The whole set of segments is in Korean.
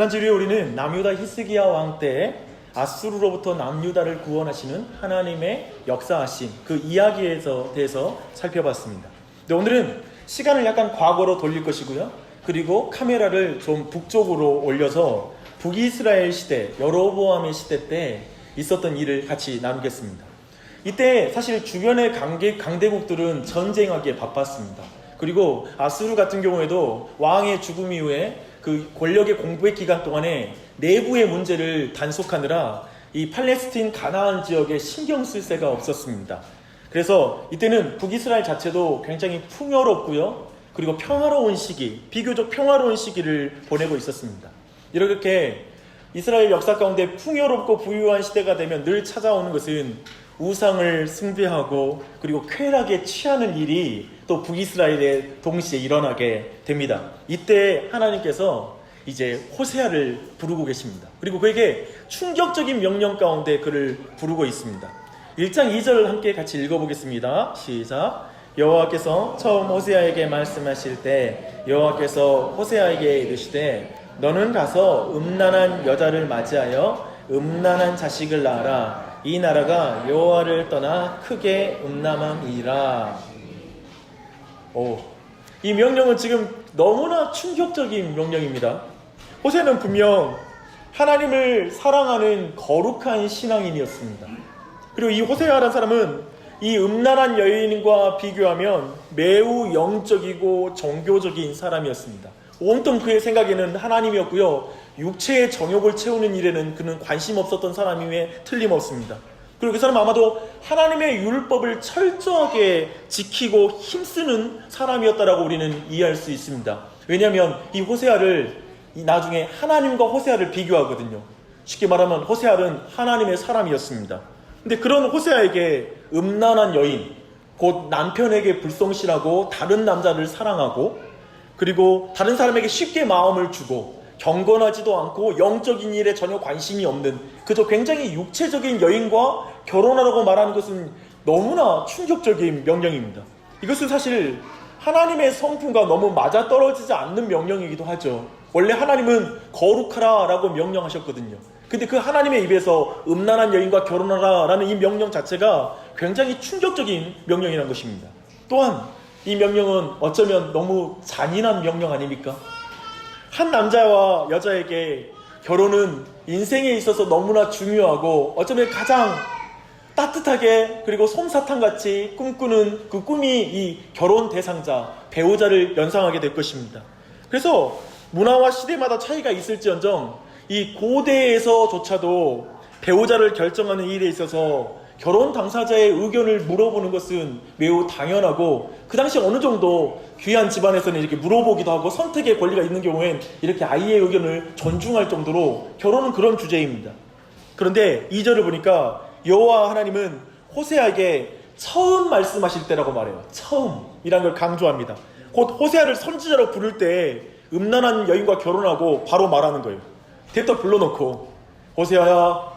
지난 주일에 우리는 남유다 히스기야 왕 때 아수르로부터 남유다를 구원하시는 하나님의 역사하심 그 이야기에 대해서 살펴봤습니다. 근데 오늘은 시간을 약간 과거로 돌릴 것이고요. 그리고 카메라를 좀 북쪽으로 올려서 북이스라엘 시대, 여로보암의 시대 때 있었던 일을 같이 나누겠습니다. 이때 사실 주변의 강대국들은 전쟁하기에 바빴습니다. 그리고 아수르 같은 경우에도 왕의 죽음 이후에 그 권력의 공백 기간 동안에 내부의 문제를 단속하느라 이 팔레스틴 가나안 지역에 신경 쓸 새가 없었습니다. 그래서 이때는 북이스라엘 자체도 굉장히 풍요롭고요. 그리고 평화로운 시기, 비교적 평화로운 시기를 보내고 있었습니다. 이렇게 이스라엘 역사 가운데 풍요롭고 부유한 시대가 되면 늘 찾아오는 것은 우상을 숭배하고 그리고 쾌락에 취하는 일이 또 북이스라엘에 동시에 일어나게 됩니다. 이때 하나님께서 이제 호세아를 부르고 계십니다. 그리고 그에게 충격적인 명령 가운데 그를 부르고 있습니다. 1장 2절 함께 같이 읽어보겠습니다. 시작. 여호와께서 처음 호세아에게 말씀하실 때 여호와께서 호세아에게 이르시되 너는 가서 음란한 여자를 맞이하여 음란한 자식을 낳아라. 이 나라가 여호와를 떠나 크게 음란함이라. 이 명령은 지금 너무나 충격적인 명령입니다. 호세는 분명 하나님을 사랑하는 거룩한 신앙인이었습니다. 그리고 이 호세아라는 사람은 이 음란한 여인과 비교하면 매우 영적이고 종교적인 사람이었습니다. 온통 그의 생각에는 하나님이었고요. 육체의 정욕을 채우는 일에는 그는 관심 없었던 사람임에 틀림없습니다. 그리고 그 사람은 아마도 하나님의 율법을 철저하게 지키고 힘쓰는 사람이었다라고 우리는 이해할 수 있습니다. 왜냐하면 이 호세아를 나중에 하나님과 호세아를 비교하거든요. 쉽게 말하면 호세아는 하나님의 사람이었습니다. 근데 그런 호세아에게 음란한 여인, 곧 남편에게 불성실하고 다른 남자를 사랑하고 그리고 다른 사람에게 쉽게 마음을 주고 경건하지도 않고 영적인 일에 전혀 관심이 없는 그저 굉장히 육체적인 여인과 결혼하라고 말하는 것은 너무나 충격적인 명령입니다. 이것은 사실 하나님의 성품과 너무 맞아떨어지지 않는 명령이기도 하죠. 원래 하나님은 거룩하라 라고 명령하셨거든요. 근데 그 하나님의 입에서 음란한 여인과 결혼하라 라는 이 명령 자체가 굉장히 충격적인 명령이라는 것입니다. 또한 이 명령은 어쩌면 너무 잔인한 명령 아닙니까? 한 남자와 여자에게 결혼은 인생에 있어서 너무나 중요하고 어쩌면 가장 따뜻하게 그리고 솜사탕같이 꿈꾸는 그 꿈이 이 결혼 대상자, 배우자를 연상하게 될 것입니다. 그래서 문화와 시대마다 차이가 있을지언정 이 고대에서조차도 배우자를 결정하는 일에 있어서 결혼 당사자의 의견을 물어보는 것은 매우 당연하고 그 당시 어느 정도 귀한 집안에서는 이렇게 물어보기도 하고 선택의 권리가 있는 경우엔 이렇게 아이의 의견을 존중할 정도로 결혼은 그런 주제입니다. 그런데 2절을 보니까 여호와 하나님은 호세아에게 처음 말씀하실 때라고 말해요. 처음이라는 걸 강조합니다. 곧 호세아를 선지자로 부를 때 음란한 여인과 결혼하고 바로 말하는 거예요. 대뜸 불러놓고 호세아야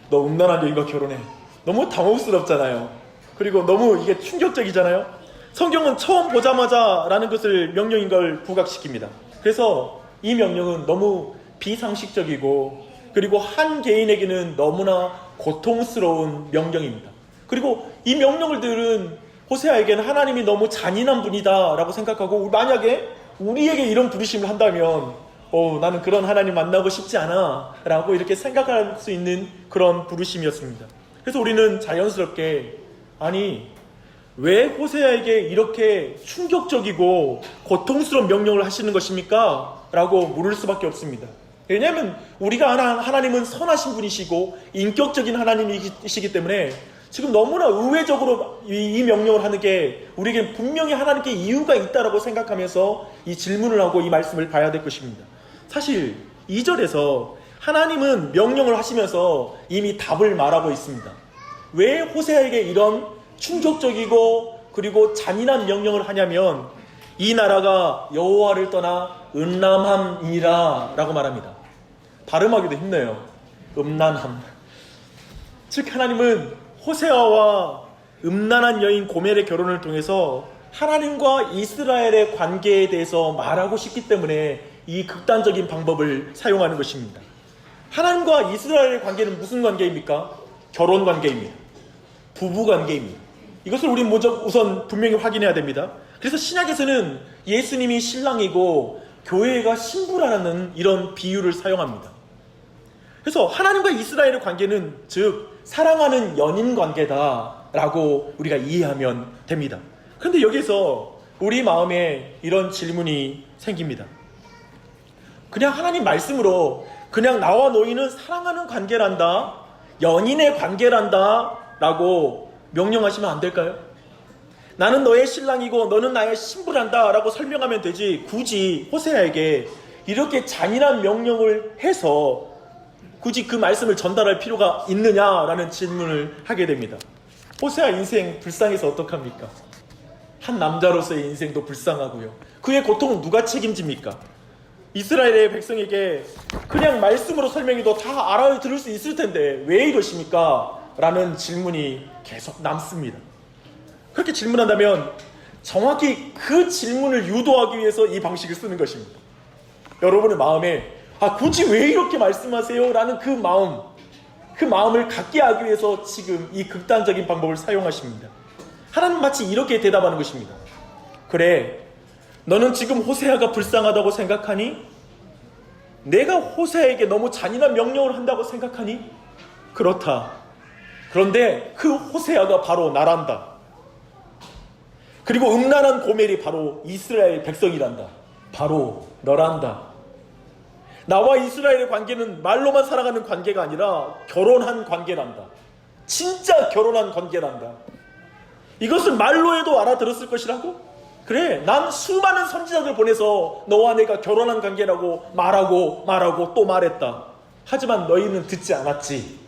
너 음란한 여인과 결혼해. 너무 당혹스럽잖아요. 그리고 너무 이게 충격적이잖아요. 성경은 처음 보자마자 라는 것을 명령인 걸 부각시킵니다. 그래서 이 명령은 너무 비상식적이고 그리고 한 개인에게는 너무나 고통스러운 명령입니다. 그리고 이 명령을 들은 호세아에게는 하나님이 너무 잔인한 분이다 라고 생각하고 만약에 우리에게 이런 부르심을 한다면 나는 그런 하나님 만나고 싶지 않아 라고 이렇게 생각할 수 있는 그런 부르심이었습니다. 그래서 우리는 자연스럽게 아니 왜 호세아에게 이렇게 충격적이고 고통스러운 명령을 하시는 것입니까? 라고 물을 수밖에 없습니다. 왜냐하면 우리가 아는 하나님은 선하신 분이시고 인격적인 하나님이시기 때문에 지금 너무나 의외적으로 이 명령을 하는 게 우리에게 분명히 하나님께 이유가 있다라고 생각하면서 이 질문을 하고 이 말씀을 봐야 될 것입니다. 사실 2절에서 하나님은 명령을 하시면서 이미 답을 말하고 있습니다. 왜 호세아에게 이런 충격적이고 그리고 잔인한 명령을 하냐면 이 나라가 여호와를 떠나 음란함이라 라고 말합니다. 발음하기도 힘내요. 음란함. 즉 하나님은 호세아와 음란한 여인 고멜의 결혼을 통해서 하나님과 이스라엘의 관계에 대해서 말하고 싶기 때문에 이 극단적인 방법을 사용하는 것입니다. 하나님과 이스라엘의 관계는 무슨 관계입니까? 결혼 관계입니다. 부부 관계입니다. 이것을 우리 먼저 우선 분명히 확인해야 됩니다. 그래서 신약에서는 예수님이 신랑이고 교회가 신부라는 이런 비유를 사용합니다. 그래서 하나님과 이스라엘의 관계는 즉 사랑하는 연인 관계다라고 우리가 이해하면 됩니다. 그런데 여기서 우리 마음에 이런 질문이 생깁니다. 그냥 하나님 말씀으로 그냥 나와 너희는 사랑하는 관계란다, 연인의 관계란다 라고 명령하시면 안 될까요? 나는 너의 신랑이고 너는 나의 신부란다 라고 설명하면 되지, 굳이 호세아에게 이렇게 잔인한 명령을 해서 굳이 그 말씀을 전달할 필요가 있느냐라는 질문을 하게 됩니다. 호세아 인생 불쌍해서 어떡합니까? 한 남자로서의 인생도 불쌍하고요. 그의 고통은 누가 책임집니까? 이스라엘의 백성에게 그냥 말씀으로 설명해도 다 알아들을 수 있을 텐데 왜 이러십니까? 라는 질문이 계속 남습니다. 그렇게 질문한다면 정확히 그 질문을 유도하기 위해서 이 방식을 쓰는 것입니다. 여러분의 마음에 굳이 왜 이렇게 말씀하세요? 라는 그 마음을 갖게 하기 위해서 지금 이 극단적인 방법을 사용하십니다. 하나님 마치 이렇게 대답하는 것입니다. 그래, 너는 지금 호세아가 불쌍하다고 생각하니? 내가 호세아에게 너무 잔인한 명령을 한다고 생각하니? 그렇다. 그런데 그 호세아가 바로 나란다. 그리고 음란한 고멜이 바로 이스라엘 백성이란다. 바로 너란다. 나와 이스라엘의 관계는 말로만 살아가는 관계가 아니라 결혼한 관계란다. 진짜 결혼한 관계란다. 이것을 말로 해도 알아들었을 것이라고? 그래, 난 수많은 선지자들 보내서 너와 내가 결혼한 관계라고 말하고 또 말했다. 하지만 너희는 듣지 않았지.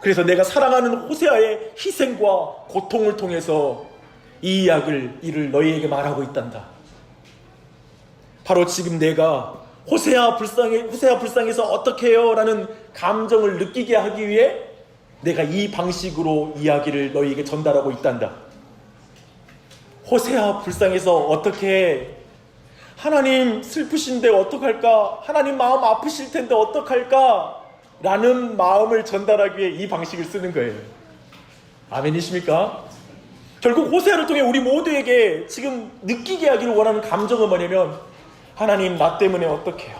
그래서 내가 사랑하는 호세아의 희생과 고통을 통해서 이 이야기를 너희에게 말하고 있단다. 바로 지금 내가 호세아 불쌍해서 어떻게 해요? 라는 감정을 느끼게 하기 위해 내가 이 방식으로 이야기를 너희에게 전달하고 있단다. 호세아 불쌍해서 어떻게 해? 하나님 슬프신데 어떡할까? 하나님 마음 아프실 텐데 어떡할까? 라는 마음을 전달하기 위해 이 방식을 쓰는 거예요. 아멘이십니까? 결국 호세아를 통해 우리 모두에게 지금 느끼게 하기를 원하는 감정은 뭐냐면, 하나님 나 때문에 어떡해요?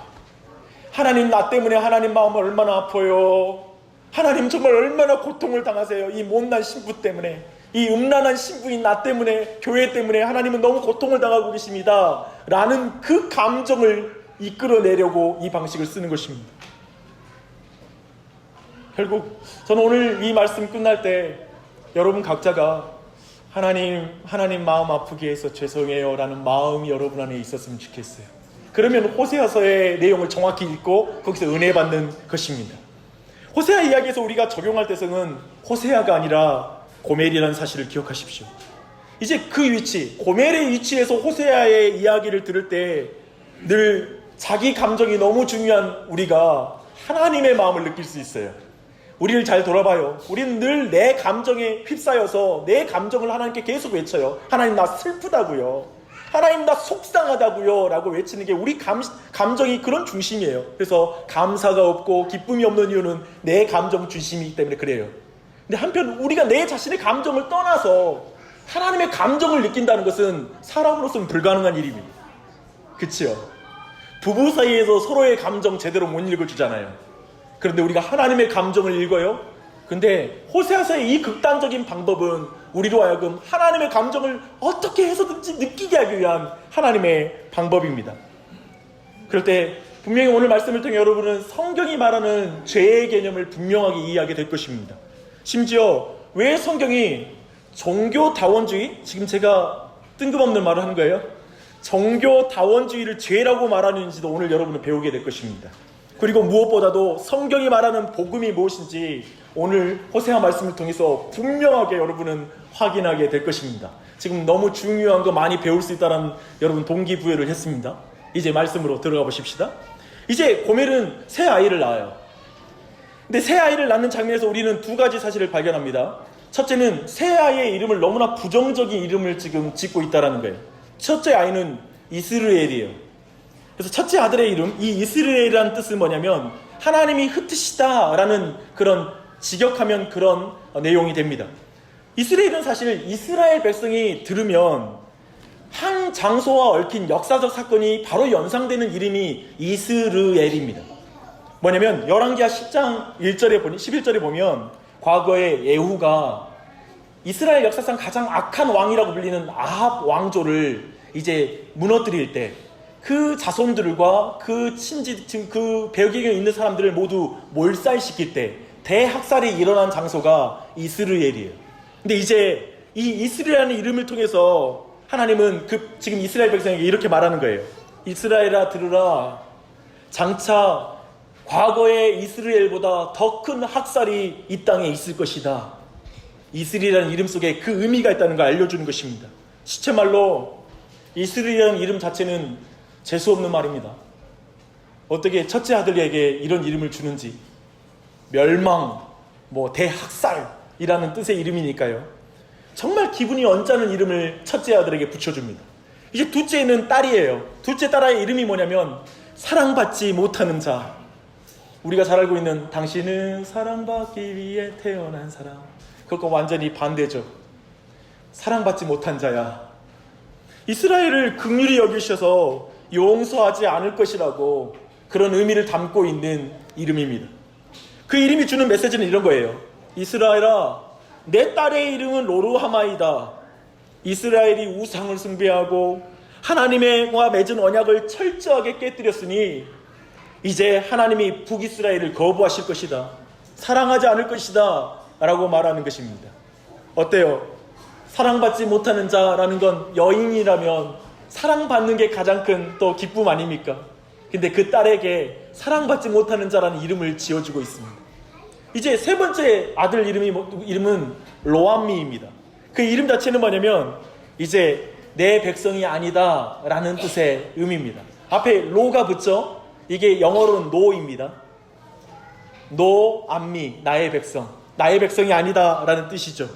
하나님 나 때문에 하나님 마음 얼마나 아파요? 하나님 정말 얼마나 고통을 당하세요? 이 못난 신부 때문에, 이 음란한 신부인 나 때문에, 교회 때문에 하나님은 너무 고통을 당하고 계십니다 라는 그 감정을 이끌어내려고 이 방식을 쓰는 것입니다. 결국 저는 오늘 이 말씀 끝날 때 여러분 각자가 하나님 마음 아프게 해서 죄송해요 라는 마음이 여러분 안에 있었으면 좋겠어요. 그러면 호세아서의 내용을 정확히 읽고 거기서 은혜 받는 것입니다. 호세아 이야기에서 우리가 적용할 대상은 호세아가 아니라 고멜이라는 사실을 기억하십시오. 이제 그 위치, 고멜의 위치에서 호세아의 이야기를 들을 때 늘 자기 감정이 너무 중요한 우리가 하나님의 마음을 느낄 수 있어요. 우리를 잘 돌아봐요. 우리는 늘 내 감정에 휩싸여서 내 감정을 하나님께 계속 외쳐요. 하나님 나 슬프다고요. 하나님 나 속상하다고요 라고 외치는 게 우리 감정이 그런 중심이에요. 그래서 감사가 없고 기쁨이 없는 이유는 내 감정 중심이기 때문에 그래요. 근데 한편 우리가 내 자신의 감정을 떠나서 하나님의 감정을 느낀다는 것은 사람으로서는 불가능한 일입니다. 그치요? 부부 사이에서 서로의 감정 제대로 못 읽어주잖아요. 그런데 우리가 하나님의 감정을 읽어요? 근데 호세아서의 이 극단적인 방법은 우리로 하여금 하나님의 감정을 어떻게 해서든지 느끼게 하기 위한 하나님의 방법입니다. 그럴 때 분명히 오늘 말씀을 통해 여러분은 성경이 말하는 죄의 개념을 분명하게 이해하게 될 것입니다. 심지어 왜 성경이 종교다원주의, 지금 제가 뜬금없는 말을 하는 거예요. 종교다원주의를 죄라고 말하는지도 오늘 여러분은 배우게 될 것입니다. 그리고 무엇보다도 성경이 말하는 복음이 무엇인지 오늘 호세아 말씀을 통해서 분명하게 여러분은 확인하게 될 것입니다. 지금 너무 중요한 거 많이 배울 수 있다는 여러분 동기부여를 했습니다. 이제 말씀으로 들어가 보십시다. 이제 고멜은 새 아이를 낳아요. 근데 새 아이를 낳는 장면에서 우리는 두 가지 사실을 발견합니다. 첫째는 새 아이의 이름을 너무나 부정적인 이름을 지금 짓고 있다는 거예요. 첫째 아이는 이스르엘이에요. 그래서 첫째 아들의 이름, 이 이스라엘이라는 뜻은 뭐냐면 하나님이 흩으시다라는 그런 직역하면 그런 내용이 됩니다. 이스라엘은 사실 이스라엘 백성이 들으면 한 장소와 얽힌 역사적 사건이 바로 연상되는 이름이 이스르엘입니다. 뭐냐면 열왕기하 10장 11절에 보면 과거에 예후가 이스라엘 역사상 가장 악한 왕이라고 불리는 아합 왕조를 이제 무너뜨릴 때 그 자손들과 그 그 배경에 있는 사람들을 모두 몰살시킬 때 대학살이 일어난 장소가 이스라엘이에요. 근데 이제 이 이스라엘이라는 이름을 통해서 하나님은 지금 이스라엘 백성에게 이렇게 말하는 거예요. 이스라엘아 들으라. 장차 과거의 이스라엘보다 더 큰 학살이 이 땅에 있을 것이다. 이스라엘이라는 이름 속에 그 의미가 있다는 걸 알려주는 것입니다. 시체말로 이스라엘이라는 이름 자체는 재수없는 말입니다. 어떻게 첫째 아들에게 이런 이름을 주는지. 멸망, 대학살이라는 뜻의 이름이니까요. 정말 기분이 언짢은 이름을 첫째 아들에게 붙여줍니다. 이제 둘째는 딸이에요. 둘째 딸의 이름이 뭐냐면 사랑받지 못하는 자. 우리가 잘 알고 있는 당신은 사랑받기 위해 태어난 사람. 그것과 완전히 반대죠. 사랑받지 못한 자야. 이스라엘을 긍휼히 여기셔서 용서하지 않을 것이라고 그런 의미를 담고 있는 이름입니다. 그 이름이 주는 메시지는 이런 거예요. 이스라엘아, 내 딸의 이름은 로루하마이다. 이스라엘이 우상을 숭배하고 하나님과 맺은 언약을 철저하게 깨뜨렸으니 이제 하나님이 북이스라엘을 거부하실 것이다. 사랑하지 않을 것이다. 라고 말하는 것입니다. 어때요? 사랑받지 못하는 자라는 건 여인이라면 사랑받는 게 가장 큰 또 기쁨 아닙니까? 근데 그 딸에게 사랑받지 못하는 자라는 이름을 지어주고 있습니다. 이제 세 번째 아들 이름은 로암미입니다. 그 이름 자체는 뭐냐면 이제 내 백성이 아니다 라는 뜻의 의미입니다. 앞에 로가 붙죠? 이게 영어로는 노입니다. 노, 암미, 나의 백성. 나의 백성이 아니다 라는 뜻이죠.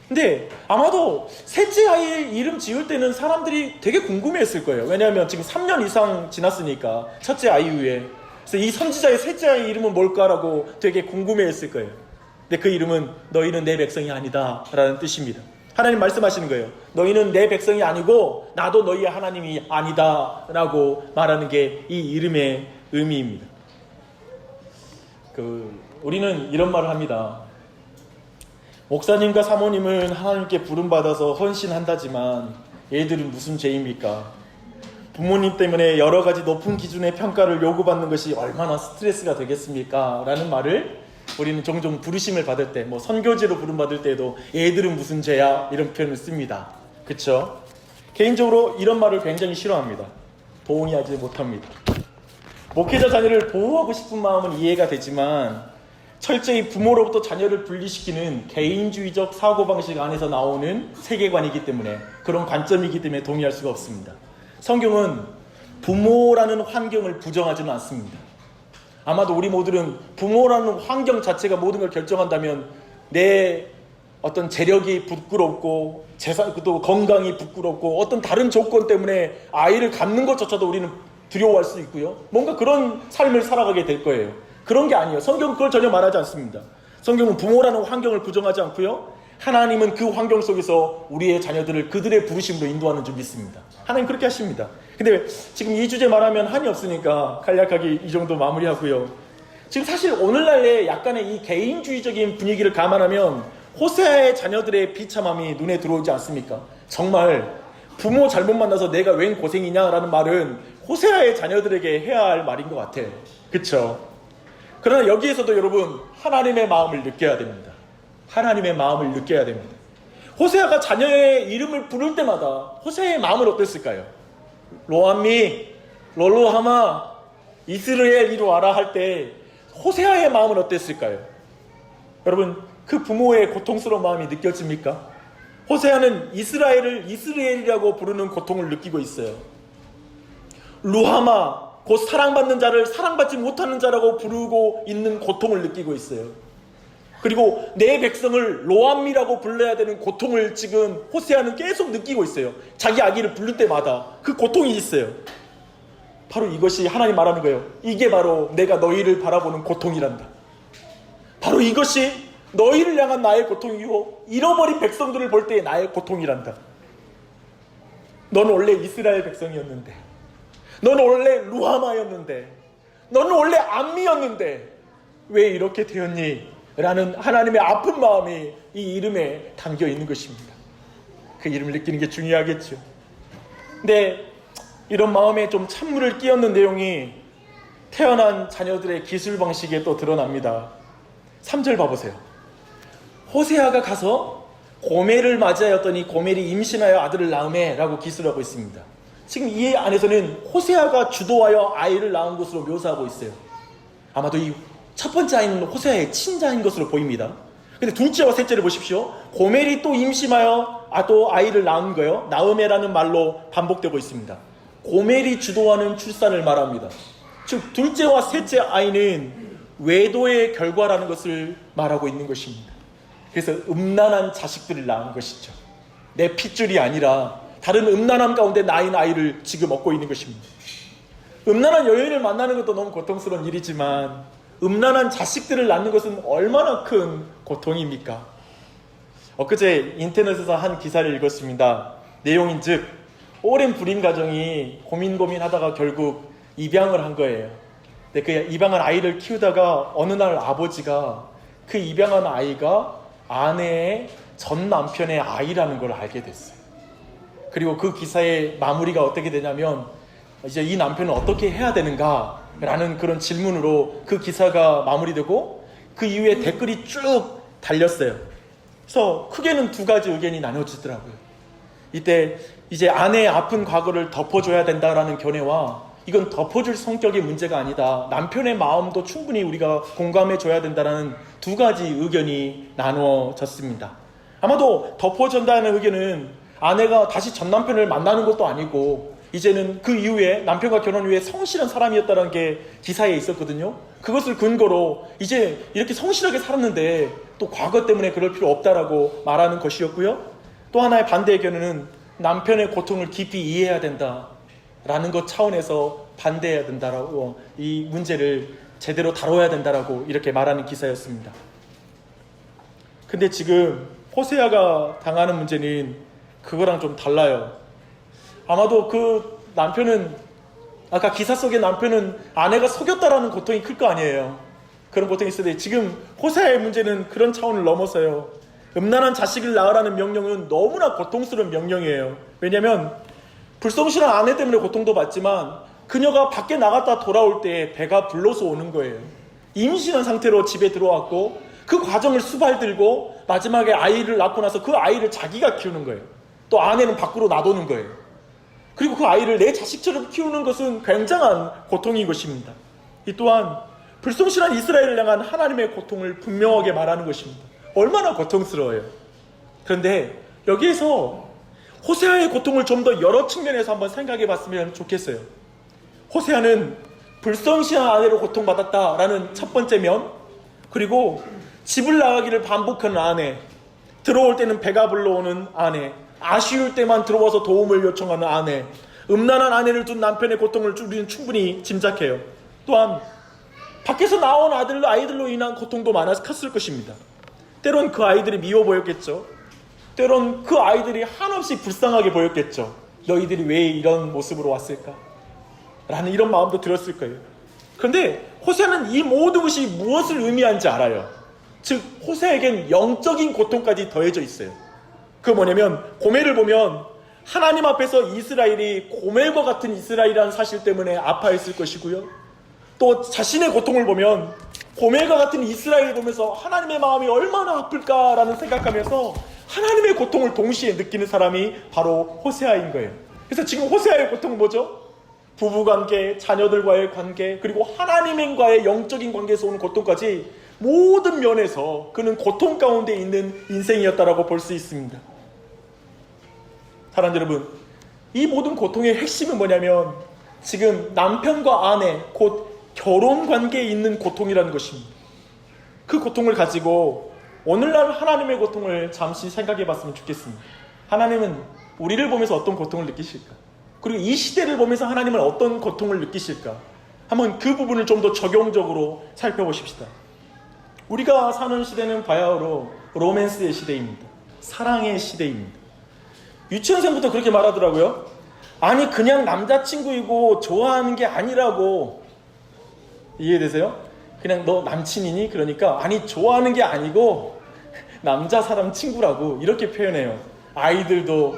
근데 아마도 셋째 아이 이름 지을 때는 사람들이 되게 궁금해했을 거예요. 왜냐하면 지금 3년 이상 지났으니까 첫째 아이 후에. 그래서 이 선지자의 셋째 아이 이름은 뭘까라고 되게 궁금해했을 거예요. 근데 그 이름은 너희는 내 백성이 아니다 라는 뜻입니다. 하나님 말씀하시는 거예요. 너희는 내 백성이 아니고 나도 너희의 하나님이 아니다 라고 말하는 게 이 이름의 의미입니다. 우리는 이런 말을 합니다. 목사님과 사모님은 하나님께 부름받아서 헌신한다지만 얘들은 무슨 죄입니까? 부모님 때문에 여러 가지 높은 기준의 평가를 요구받는 것이 얼마나 스트레스가 되겠습니까? 라는 말을 우리는 종종 부르심을 받을 때, 선교지로 부름받을 때에도 얘들은 무슨 죄야? 이런 표현을 씁니다. 그쵸? 개인적으로 이런 말을 굉장히 싫어합니다. 동의하지 못합니다. 목회자 자녀를 보호하고 싶은 마음은 이해가 되지만 철저히 부모로부터 자녀를 분리시키는 개인주의적 사고방식 안에서 나오는 세계관이기 때문에 그런 관점이기 때문에 동의할 수가 없습니다. 성경은 부모라는 환경을 부정하지는 않습니다. 아마도 우리 모두는 부모라는 환경 자체가 모든 걸 결정한다면 내 어떤 재력이 부끄럽고 또 건강이 부끄럽고 어떤 다른 조건 때문에 아이를 갖는 것조차도 우리는 두려워할 수 있고요. 뭔가 그런 삶을 살아가게 될 거예요. 그런 게 아니에요. 성경은 그걸 전혀 말하지 않습니다. 성경은 부모라는 환경을 부정하지 않고요. 하나님은 그 환경 속에서 우리의 자녀들을 그들의 부르심으로 인도하는 줄 믿습니다. 하나님 그렇게 하십니다. 근데 지금 이 주제 말하면 한이 없으니까 간략하게 이 정도 마무리하고요. 지금 사실 오늘날의 약간의 이 개인주의적인 분위기를 감안하면 호세아의 자녀들의 비참함이 눈에 들어오지 않습니까? 정말 부모 잘못 만나서 내가 웬 고생이냐라는 말은 호세아의 자녀들에게 해야 할 말인 것 같아요. 그쵸? 그러나 여기에서도 여러분 하나님의 마음을 느껴야 됩니다. 하나님의 마음을 느껴야 됩니다. 호세아가 자녀의 이름을 부를 때마다 호세아의 마음은 어땠을까요? 로암미, 롤로하마, 이스라엘 이리 와라 할 때 호세아의 마음은 어땠을까요? 여러분 그 부모의 고통스러운 마음이 느껴집니까? 호세아는 이스라엘을 이스라엘이라고 부르는 고통을 느끼고 있어요. 루하마, 곧 사랑받는 자를 사랑받지 못하는 자라고 부르고 있는 고통을 느끼고 있어요. 그리고 내 백성을 로암미라고 불러야 되는 고통을 지금 호세아는 계속 느끼고 있어요. 자기 아기를 부를 때마다 그 고통이 있어요. 바로 이것이 하나님 말하는 거예요. 이게 바로 내가 너희를 바라보는 고통이란다. 바로 이것이 너희를 향한 나의 고통이고 잃어버린 백성들을 볼 때의 나의 고통이란다. 너는 원래 이스라엘 백성이었는데, 너는 원래 루하마였는데, 너는 원래 암미였는데 왜 이렇게 되었니? 라는 하나님의 아픈 마음이 이 이름에 담겨 있는 것입니다. 그 이름을 느끼는 게 중요하겠죠. 근데 이런 마음에 좀 찬물을 끼얹는 내용이 태어난 자녀들의 기술 방식에 또 드러납니다. 3절 봐보세요. 호세아가 가서 고멜을 맞이하였더니 고멜이 임신하여 아들을 낳음에 라고 기술하고 있습니다. 지금 이 안에서는 호세아가 주도하여 아이를 낳은 것으로 묘사하고 있어요. 아마도 이 첫 번째 아이는 호세아의 친자인 것으로 보입니다. 근데 둘째와 셋째를 보십시오. 고멜이 또 임신하여 또 아이를 낳은 거예요. 나음에라는 말로 반복되고 있습니다. 고멜이 주도하는 출산을 말합니다. 즉 둘째와 셋째 아이는 외도의 결과라는 것을 말하고 있는 것입니다. 그래서 음란한 자식들을 낳은 것이죠. 내 핏줄이 아니라 다른 음란함 가운데 낳은 아이를 지금 얻고 있는 것입니다. 음란한 여인을 만나는 것도 너무 고통스러운 일이지만 음란한 자식들을 낳는 것은 얼마나 큰 고통입니까? 엊그제 인터넷에서 한 기사를 읽었습니다. 내용인즉 오랜 불임 가정이 고민하다가 결국 입양을 한 거예요. 근데 그 입양한 아이를 키우다가 어느 날 아버지가 그 입양한 아이가 아내의 전 남편의 아이라는 걸 알게 됐어요. 그리고 그 기사의 마무리가 어떻게 되냐면 이제 이 남편은 어떻게 해야 되는가? 라는 그런 질문으로 그 기사가 마무리되고 그 이후에 댓글이 쭉 달렸어요. 그래서 크게는 두 가지 의견이 나눠지더라고요. 이때 이제 아내의 아픈 과거를 덮어줘야 된다라는 견해와 이건 덮어줄 성격의 문제가 아니다. 남편의 마음도 충분히 우리가 공감해줘야 된다는 두 가지 의견이 나누어졌습니다. 아마도 덮어준다는 의견은 아내가 다시 전 남편을 만나는 것도 아니고 이제는 그 이후에 남편과 결혼 후에 성실한 사람이었다는 게 기사에 있었거든요. 그것을 근거로 이제 이렇게 성실하게 살았는데 또 과거 때문에 그럴 필요 없다라고 말하는 것이었고요. 또 하나의 반대 의견은 남편의 고통을 깊이 이해해야 된다라는 것 차원에서 반대해야 된다라고 이 문제를 제대로 다뤄야 된다라고 이렇게 말하는 기사였습니다. 근데 지금 호세아가 당하는 문제는 그거랑 좀 달라요. 아마도 그 남편은 아까 기사 속의 남편은 아내가 속였다라는 고통이 클 거 아니에요. 그런 고통이 있을 때 지금 호세아의 문제는 그런 차원을 넘어서요. 음란한 자식을 낳으라는 명령은 너무나 고통스러운 명령이에요. 왜냐하면 불성실한 아내 때문에 고통도 받지만 그녀가 밖에 나갔다 돌아올 때 배가 불러서 오는 거예요. 임신한 상태로 집에 들어왔고 그 과정을 수발들고 마지막에 아이를 낳고 나서 그 아이를 자기가 키우는 거예요. 또 아내는 밖으로 놔두는 거예요. 그리고 그 아이를 내 자식처럼 키우는 것은 굉장한 고통인 것입니다. 이 또한 불성실한 이스라엘을 향한 하나님의 고통을 분명하게 말하는 것입니다. 얼마나 고통스러워요. 그런데 여기에서 호세아의 고통을 좀 더 여러 측면에서 한번 생각해 봤으면 좋겠어요. 호세아는 불성실한 아내로 고통받았다라는 첫 번째 면, 그리고 집을 나가기를 반복하는 아내, 들어올 때는 배가 불러오는 아내, 아쉬울 때만 들어와서 도움을 요청하는 아내, 음란한 아내를 둔 남편의 고통을 우리는 충분히 짐작해요. 또한 밖에서 나온 아이들로 인한 고통도 컸을 것입니다. 때론 그 아이들이 미워 보였겠죠. 때론 그 아이들이 한없이 불쌍하게 보였겠죠. 너희들이 왜 이런 모습으로 왔을까? 라는 이런 마음도 들었을 거예요. 그런데 호세아는 이 모든 것이 무엇을 의미하는지 알아요. 즉 호세아에겐 영적인 고통까지 더해져 있어요. 그 뭐냐면 고멜을 보면 하나님 앞에서 이스라엘이 고멜과 같은 이스라엘이라는 사실 때문에 아파했을 것이고요. 또 자신의 고통을 보면 고멜과 같은 이스라엘을 보면서 하나님의 마음이 얼마나 아플까라는 생각하면서 하나님의 고통을 동시에 느끼는 사람이 바로 호세아인 거예요. 그래서 지금 호세아의 고통은 뭐죠? 부부관계, 자녀들과의 관계, 그리고 하나님과의 영적인 관계에서 오는 고통까지 모든 면에서 그는 고통 가운데 있는 인생이었다라고 볼 수 있습니다. 사랑하는 여러분, 이 모든 고통의 핵심은 뭐냐면 지금 남편과 아내, 곧 결혼 관계에 있는 고통이라는 것입니다. 그 고통을 가지고 오늘날 하나님의 고통을 잠시 생각해 봤으면 좋겠습니다. 하나님은 우리를 보면서 어떤 고통을 느끼실까? 그리고 이 시대를 보면서 하나님은 어떤 고통을 느끼실까? 한번 그 부분을 좀 더 적용적으로 살펴보십시다. 우리가 사는 시대는 바야흐로 로맨스의 시대입니다. 사랑의 시대입니다. 유치원생부터 그렇게 말하더라고요. 아니 그냥 남자친구이고 좋아하는 게 아니라고. 이해되세요? 그냥 너 남친이니? 그러니까 아니 좋아하는 게 아니고 남자 사람 친구라고 이렇게 표현해요. 아이들도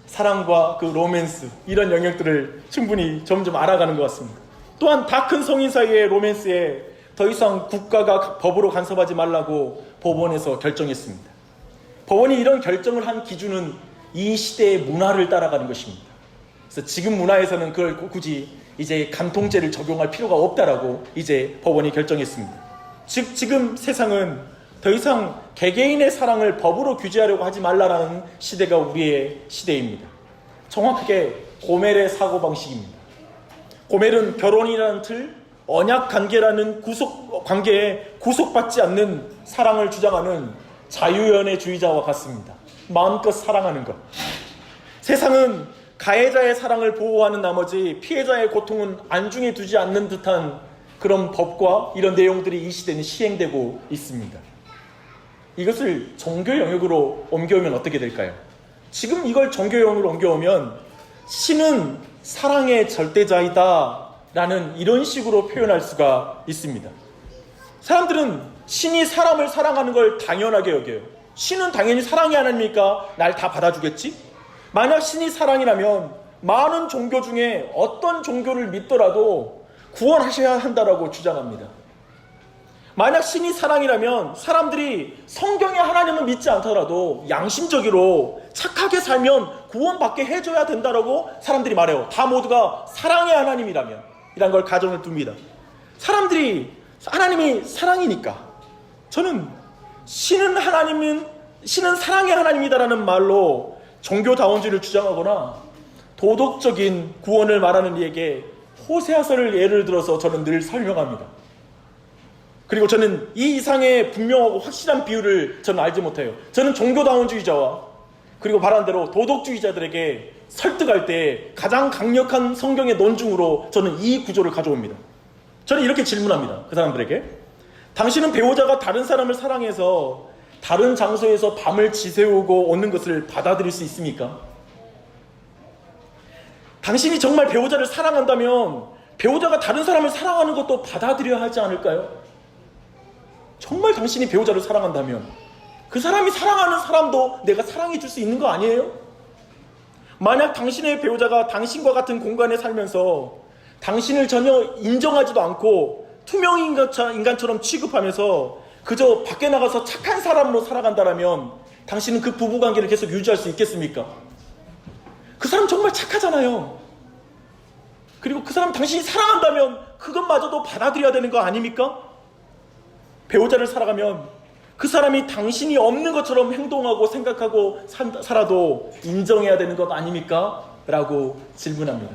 사랑과 그 로맨스 이런 영역들을 충분히 점점 알아가는 것 같습니다. 또한 다 큰 성인 사이의 로맨스에 더 이상 국가가 법으로 간섭하지 말라고 법원에서 결정했습니다. 법원이 이런 결정을 한 기준은 이 시대의 문화를 따라가는 것입니다. 그래서 지금 문화에서는 그걸 굳이 이제 간통죄를 적용할 필요가 없다라고 이제 법원이 결정했습니다. 즉 지금 세상은 더 이상 개개인의 사랑을 법으로 규제하려고 하지 말라라는 시대가 우리의 시대입니다. 정확하게 고멜의 사고방식입니다. 고멜은 결혼이라는 틀, 언약관계라는 관계에 구속받지 않는 사랑을 주장하는 자유연애주의자와 같습니다. 마음껏 사랑하는 것. 세상은 가해자의 사랑을 보호하는 나머지 피해자의 고통은 안중에 두지 않는 듯한 그런 법과 이런 내용들이 이 시대는 시행되고 있습니다. 이것을 종교 영역으로 옮겨오면 어떻게 될까요? 지금 이걸 종교 영역으로 옮겨오면 신은 사랑의 절대자이다 라는 이런 식으로 표현할 수가 있습니다. 사람들은 신이 사람을 사랑하는 걸 당연하게 여겨요. 신은 당연히 사랑이 하나님이니까 날 다 받아주겠지? 만약 신이 사랑이라면 많은 종교 중에 어떤 종교를 믿더라도 구원하셔야 한다라고 주장합니다. 만약 신이 사랑이라면 사람들이 성경의 하나님을 믿지 않더라도 양심적으로 착하게 살면 구원받게 해줘야 된다라고 사람들이 말해요. 다 모두가 사랑의 하나님이라면 이란 걸 가정을 둡니다. 사람들이 하나님이 사랑이니까 저는 신은 사랑의 하나님이다라는 말로 종교다원주의를 주장하거나 도덕적인 구원을 말하는 이에게 호세아서를 예를 들어서 저는 늘 설명합니다. 그리고 저는 이 이상의 분명하고 확실한 비율을 저는 알지 못해요. 저는 종교다원주의자와 그리고 말한 대로 도덕주의자들에게 설득할 때 가장 강력한 성경의 논증으로 저는 이 구조를 가져옵니다. 저는 이렇게 질문합니다. 그 사람들에게. 당신은 배우자가 다른 사람을 사랑해서 다른 장소에서 밤을 지새우고 오는 것을 받아들일 수 있습니까? 당신이 정말 배우자를 사랑한다면 배우자가 다른 사람을 사랑하는 것도 받아들여야 하지 않을까요? 정말 당신이 배우자를 사랑한다면 그 사람이 사랑하는 사람도 내가 사랑해 줄 수 있는 거 아니에요? 만약 당신의 배우자가 당신과 같은 공간에 살면서 당신을 전혀 인정하지도 않고 투명 인간처럼 취급하면서 그저 밖에 나가서 착한 사람으로 살아간다면 당신은 그 부부관계를 계속 유지할 수 있겠습니까? 그 사람 정말 착하잖아요. 그리고 그 사람 당신이 사랑한다면 그것마저도 받아들여야 되는 거 아닙니까? 배우자를 살아가면 그 사람이 당신이 없는 것처럼 행동하고 생각하고 살아도 인정해야 되는 것 아닙니까? 라고 질문합니다.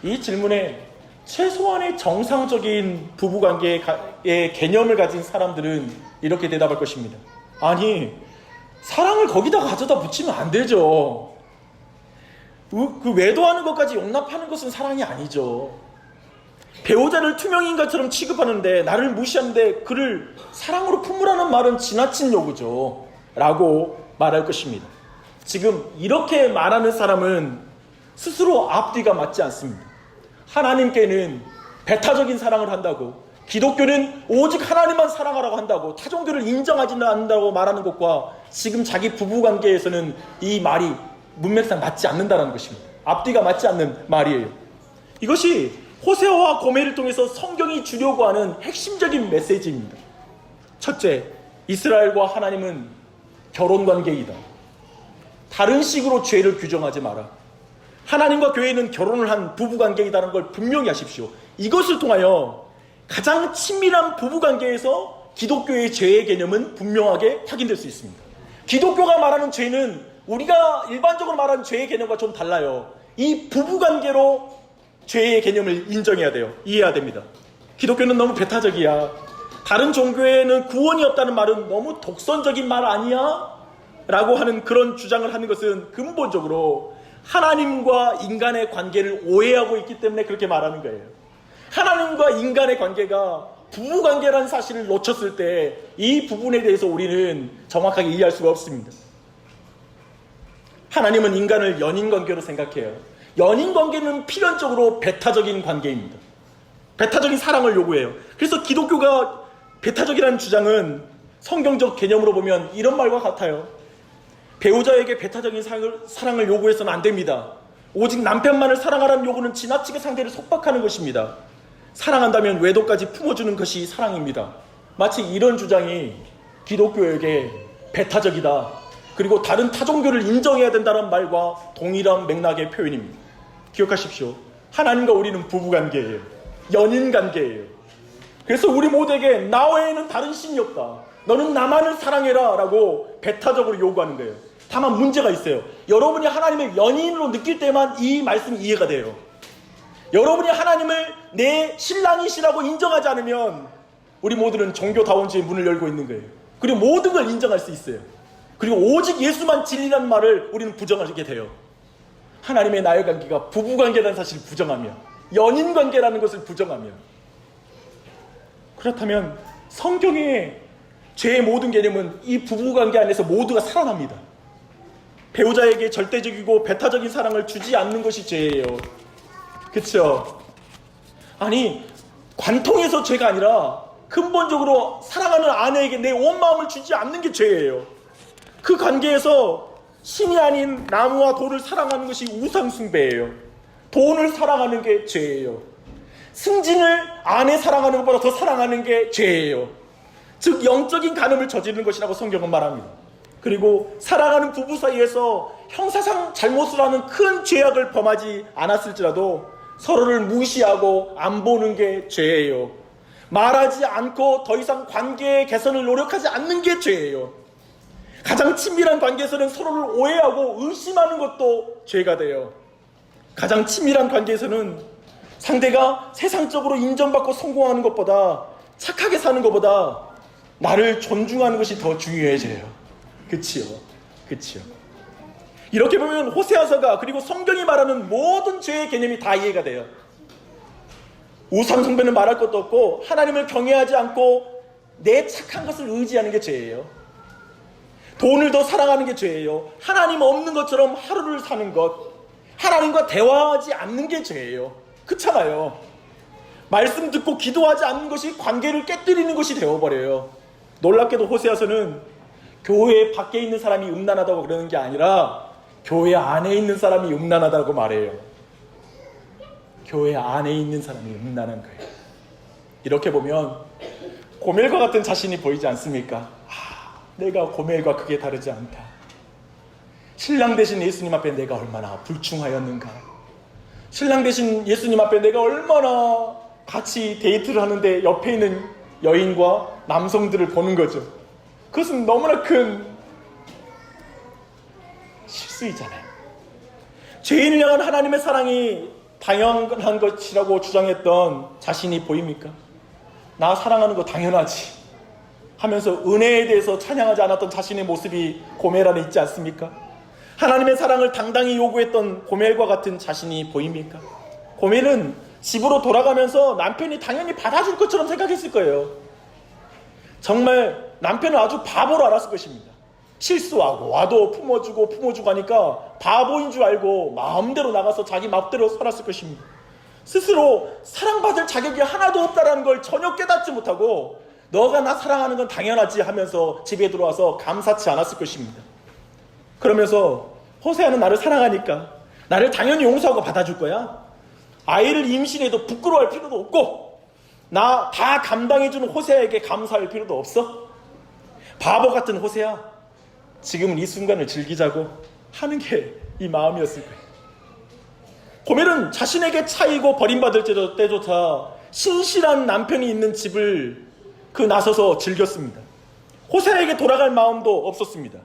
이 질문에 최소한의 정상적인 부부관계의 개념을 가진 사람들은 이렇게 대답할 것입니다. 아니, 사랑을 거기다 가져다 붙이면 안 되죠. 그 외도하는 것까지 용납하는 것은 사랑이 아니죠. 배우자를 투명인간처럼 취급하는데 나를 무시하는데 그를 사랑으로 품으라는 말은 지나친 요구죠 라고 말할 것입니다. 지금 이렇게 말하는 사람은 스스로 앞뒤가 맞지 않습니다. 하나님께는 배타적인 사랑을 한다고, 기독교는 오직 하나님만 사랑하라고 한다고, 타종교를 인정하지 않는다고 말하는 것과 지금 자기 부부관계에서는 이 말이 문맥상 맞지 않는다는 것입니다. 앞뒤가 맞지 않는 말이에요. 이것이 호세아와 고멜을 통해서 성경이 주려고 하는 핵심적인 메시지입니다. 첫째, 이스라엘과 하나님은 결혼관계이다. 다른 식으로 죄를 규정하지 마라. 하나님과 교회는 결혼을 한 부부관계이다는 걸 분명히 하십시오. 이것을 통하여 가장 친밀한 부부관계에서 기독교의 죄의 개념은 분명하게 확인될 수 있습니다. 기독교가 말하는 죄는 우리가 일반적으로 말하는 죄의 개념과 좀 달라요. 이 부부관계로 죄의 개념을 인정해야 돼요. 이해해야 됩니다. 기독교는 너무 배타적이야. 다른 종교에는 구원이 없다는 말은 너무 독선적인 말 아니야? 라고 하는 그런 주장을 하는 것은 근본적으로 하나님과 인간의 관계를 오해하고 있기 때문에 그렇게 말하는 거예요. 하나님과 인간의 관계가 부부관계라는 사실을 놓쳤을 때 이 부분에 대해서 우리는 정확하게 이해할 수가 없습니다. 하나님은 인간을 연인관계로 생각해요. 연인관계는 필연적으로 배타적인 관계입니다. 배타적인 사랑을 요구해요. 그래서 기독교가 배타적이라는 주장은 성경적 개념으로 보면 이런 말과 같아요. 배우자에게 배타적인 사랑을 요구해서는 안 됩니다. 오직 남편만을 사랑하라는 요구는 지나치게 상대를 속박하는 것입니다. 사랑한다면 외도까지 품어주는 것이 사랑입니다. 마치 이런 주장이 기독교에게 배타적이다, 그리고 다른 타종교를 인정해야 된다는 말과 동일한 맥락의 표현입니다. 기억하십시오. 하나님과 우리는 부부관계예요. 연인관계예요. 그래서 우리 모두에게 나 외에는 다른 신이 없다, 너는 나만을 사랑해라 라고 배타적으로 요구하는 거예요. 다만 문제가 있어요. 여러분이 하나님을 연인으로 느낄 때만 이 말씀이 이해가 돼요. 여러분이 하나님을 내 신랑이시라고 인정하지 않으면 우리 모두는 종교다원주의 문을 열고 있는 거예요. 그리고 모든 걸 인정할 수 있어요. 그리고 오직 예수만 진리라는 말을 우리는 부정하게 돼요. 하나님의 나의 관계가 부부관계라는 사실을 부정하며 연인관계라는 것을 부정하며, 그렇다면 성경의 죄의 모든 개념은 이 부부관계 안에서 모두가 살아납니다. 배우자에게 절대적이고 배타적인 사랑을 주지 않는 것이 죄예요. 그렇죠? 아니, 관통에서 죄가 아니라 근본적으로 사랑하는 아내에게 내 온 마음을 주지 않는 게 죄예요. 그 관계에서 신이 아닌 나무와 돌을 사랑하는 것이 우상숭배예요. 돈을 사랑하는 게 죄예요. 승진을 아내 사랑하는 것보다 더 사랑하는 게 죄예요. 즉 영적인 간음을 저지르는 것이라고 성경은 말합니다. 그리고 사랑하는 부부 사이에서 형사상 잘못을 하는 큰 죄악을 범하지 않았을지라도 서로를 무시하고 안 보는 게 죄예요. 말하지 않고 더 이상 관계의 개선을 노력하지 않는 게 죄예요. 가장 친밀한 관계에서는 서로를 오해하고 의심하는 것도 죄가 돼요. 가장 친밀한 관계에서는 상대가 세상적으로 인정받고 성공하는 것보다, 착하게 사는 것보다 나를 존중하는 것이 더 중요해져요. 그치요? 그치요? 이렇게 보면 호세아서가, 그리고 성경이 말하는 모든 죄의 개념이 다 이해가 돼요. 우상숭배는 말할 것도 없고, 하나님을 경외하지 않고 내 착한 것을 의지하는 게 죄예요. 돈을 더 사랑하는 게 죄예요. 하나님 없는 것처럼 하루를 사는 것, 하나님과 대화하지 않는 게 죄예요. 그렇잖아요. 말씀 듣고 기도하지 않는 것이 관계를 깨뜨리는 것이 되어버려요. 놀랍게도 호세아서는 교회 밖에 있는 사람이 음란하다고 그러는 게 아니라 교회 안에 있는 사람이 음란하다고 말해요. 교회 안에 있는 사람이 음란한 거예요. 이렇게 보면 고멜과 같은 자신이 보이지 않습니까? 내가 고멜과 크게 다르지 않다. 신랑 되신 예수님 앞에 내가 얼마나 불충하였는가. 신랑 되신 예수님 앞에 내가 얼마나 같이 데이트를 하는데 옆에 있는 여인과 남성들을 보는 거죠. 그것은 너무나 큰 실수이잖아요. 죄인을 향한 하나님의 사랑이 당연한 것이라고 주장했던 자신이 보입니까? 나 사랑하는 거 당연하지 하면서 은혜에 대해서 찬양하지 않았던 자신의 모습이 고멜 안에 있지 않습니까? 하나님의 사랑을 당당히 요구했던 고멜과 같은 자신이 보입니까? 고멜은 집으로 돌아가면서 남편이 당연히 받아줄 것처럼 생각했을 거예요. 정말 남편은 아주 바보로 알았을 것입니다. 실수하고 와도 품어주고 하니까 바보인 줄 알고 마음대로 나가서 자기 맘대로 살았을 것입니다. 스스로 사랑받을 자격이 하나도 없다는 걸 전혀 깨닫지 못하고 너가 나 사랑하는 건 당연하지 하면서 집에 들어와서 감사치 않았을 것입니다. 그러면서 호세아는 나를 사랑하니까 나를 당연히 용서하고 받아줄 거야. 아이를 임신해도 부끄러워할 필요도 없고 나 다 감당해주는 호세아에게 감사할 필요도 없어. 바보 같은 호세아, 지금은 이 순간을 즐기자고 하는 게 이 마음이었을 거예요. 고멜은 자신에게 차이고 버림받을 때조차 신실한 남편이 있는 집을 나서서 즐겼습니다. 호세아에게 돌아갈 마음도 없었습니다.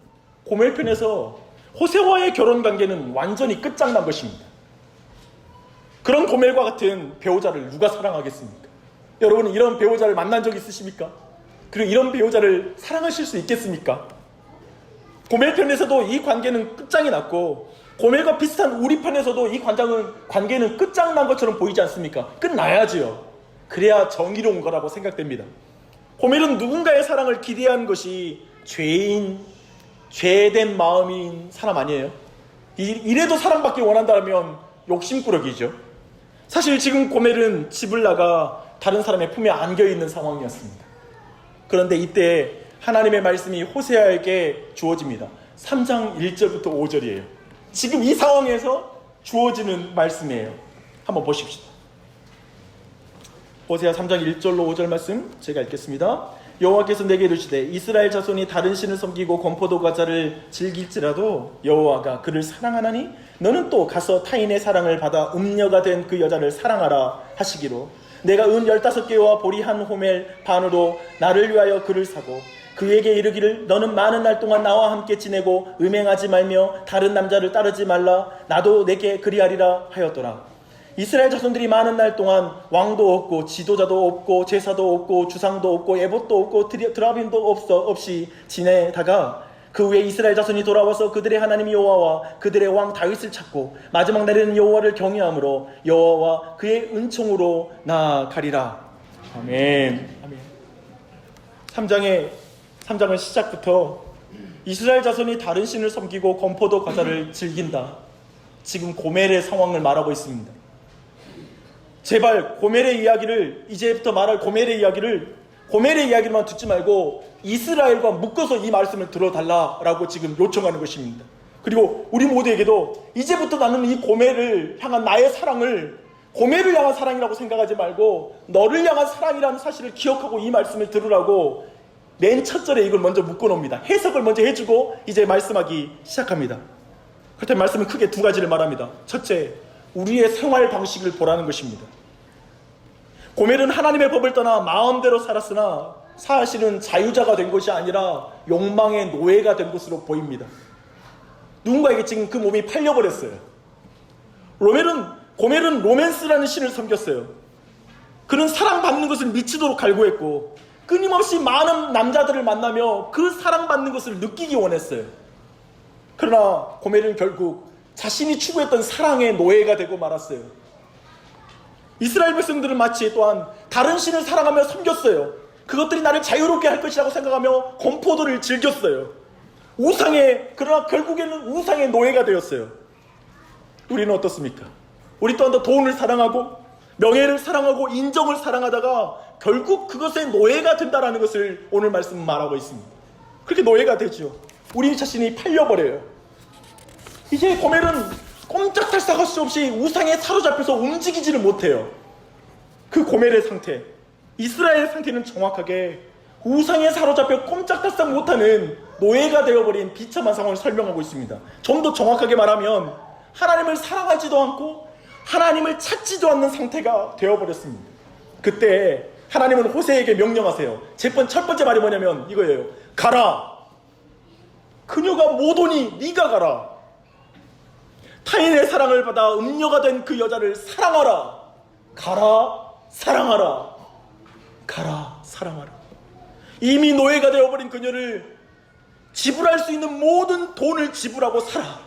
고멜 편에서 호세와의 결혼 관계는 완전히 끝장난 것입니다. 그런 고멜과 같은 배우자를 누가 사랑하겠습니까? 여러분은 이런 배우자를 만난 적 있으십니까? 그리고 이런 배우자를 사랑하실 수 있겠습니까? 고멜 편에서도 이 관계는 끝장이 났고 고멜과 비슷한 우리편에서도 이 관계는 끝장난 것처럼 보이지 않습니까? 끝나야지요. 그래야 정의로운 거라고 생각됩니다. 고멜은 누군가의 사랑을 기대한 것이 죄된 마음인 사람 아니에요? 이래도 사랑받기 원한다면 욕심꾸러기죠. 사실 지금 고멜은 집을 나가 다른 사람의 품에 안겨있는 상황이었습니다. 그런데 이때 하나님의 말씀이 호세아에게 주어집니다. 3장 1절부터 5절이에요. 지금 이 상황에서 주어지는 말씀이에요. 한번 보십시오. 호세아 3장 1절로 5절 말씀 제가 읽겠습니다. 여호와께서 내게 이르시되 이스라엘 자손이 다른 신을 섬기고 건포도 과자를 즐길지라도 여호와가 그를 사랑하나니 너는 또 가서 타인의 사랑을 받아 음녀가 된 그 여자를 사랑하라 하시기로 내가 은 15개와 보리 한 호멜 반으로 나를 위하여 그를 사고 그에게 이르기를 너는 많은 날 동안 나와 함께 지내고 음행하지 말며 다른 남자를 따르지 말라 나도 내게 그리하리라 하였더라. 이스라엘 자손들이 많은 날 동안 왕도 없고 지도자도 없고 제사도 없고 주상도 없고 에봇도 없고 드라빔도 없이 지내다가 그 후에 이스라엘 자손이 돌아와서 그들의 하나님 여호와와 그들의 왕 다윗을 찾고 마지막 날에는 여호와를 경외함으로 여호와와 그의 은총으로 나아가리라. 아멘. 아멘. 3장의 시작부터 이스라엘 자손이 다른 신을 섬기고 건포도 과자를 즐긴다. 지금 고멜의 상황을 말하고 있습니다. 제발 고멜의 이야기를 이제부터 말할 고멜의 이야기만 듣지 말고 이스라엘과 묶어서 이 말씀을 들어달라라고 지금 요청하는 것입니다. 그리고 우리 모두에게도 이제부터 나는 이 고멜을 향한 나의 사랑을 고멜을 향한 사랑이라고 생각하지 말고 너를 향한 사랑이라는 사실을 기억하고 이 말씀을 들으라고 맨 첫 절에 이걸 먼저 묶어놓습니다. 해석을 먼저 해주고 이제 말씀하기 시작합니다. 그렇다면 말씀은 크게 두 가지를 말합니다. 첫째, 우리의 생활 방식을 보라는 것입니다. 고멜은 하나님의 법을 떠나 마음대로 살았으나 사실은 자유자가 된 것이 아니라 욕망의 노예가 된 것으로 보입니다. 누군가에게 지금 그 몸이 팔려버렸어요. 고멜은 로맨스라는 신을 섬겼어요. 그는 사랑받는 것을 미치도록 갈구했고 끊임없이 많은 남자들을 만나며 그 사랑받는 것을 느끼기 원했어요. 그러나 고멜은 결국 자신이 추구했던 사랑의 노예가 되고 말았어요. 이스라엘 백성들은 마치 또한 다른 신을 사랑하며 섬겼어요. 그것들이 나를 자유롭게 할 것이라고 생각하며 건포도를 즐겼어요. 그러나 결국에는 우상의 노예가 되었어요. 우리는 어떻습니까? 우리 또한 돈을 사랑하고 명예를 사랑하고 인정을 사랑하다가 결국 그것의 노예가 된다는 것을 오늘 말씀은 말하고 있습니다. 그렇게 노예가 되죠. 우리 자신이 팔려버려요. 이제 고멜은 꼼짝할 수 없이 우상에 사로잡혀서 움직이지를 못해요. 그 고멜의 상태, 이스라엘의 상태는 정확하게 우상에 사로잡혀 꼼짝달싹 못하는 노예가 되어버린 비참한 상황을 설명하고 있습니다. 좀 더 정확하게 말하면 하나님을 사랑하지도 않고 하나님을 찾지도 않는 상태가 되어버렸습니다. 그때 하나님은 호세에게 명령하세요. 첫 번째 말이 뭐냐면 이거예요. 가라. 그녀가 못 오니 네가 가라. 타인의 사랑을 받아 음녀가 된 그 여자를 사랑하라. 가라, 사랑하라. 가라, 사랑하라. 이미 노예가 되어버린 그녀를 지불할 수 있는 모든 돈을 지불하고 살아.